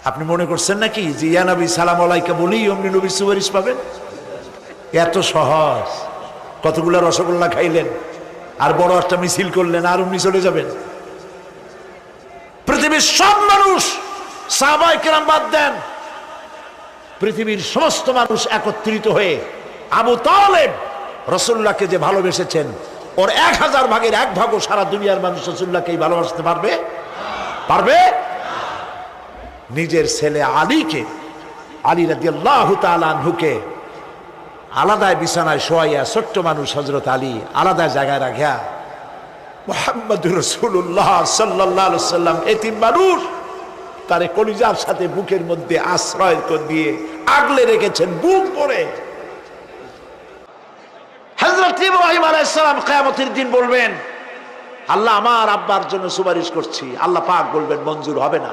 আপনি মনে করছেন নাকি যে ইয়া নবী সালাম আলাইকা বলি অমনি নবীর সুপারিশ পাবেন? এত সহজ। কতগুলা রসগোল্লা খাইলেন আর বড় একটা মিছিল করলেন আর অমনি চলে যাবেন? পৃথিবীর সব মানুষ, সাহাবায়ে কেরাম বাদ দেন, পৃথিবীর সমস্ত মানুষ একত্রিত হয়ে আবু তালেব রাসূলুল্লাহকে যে ভালোবেসেছেন, ওর 1000 ভাগের 1 ভাগও সারা দুনিয়ার মানুষ রাসূলুল্লাহকেই ভালোবাসতে পারবে? পারবে? নিজের ছেলে আলীকে, আলী রাদিয়াল্লাহু তাআলা আনহুকে আলাদা বিছানায় শোয়াইয়া, ছোট্ট মানুষ হযরত আলী আলাদা জায়গায় রাখিয়া মুহাম্মদুর রাসূলুল্লাহ সাল্লাল্লাহু আলাইহি সাল্লাম এতিম মানুষ তারে কলিজার সাথে বুকের মধ্যে আশ্রয় দিয়ে আগলে রেখেছেন বুক ভরে। হযরত ইব্রাহিম আলাইহিস সালাম কিয়ামতের দিন বলবেন, আল্লাহ আমার আব্বার জন্য সুপারিশ করছি, আল্লাহ পাক বলবেন মঞ্জুর হবে না।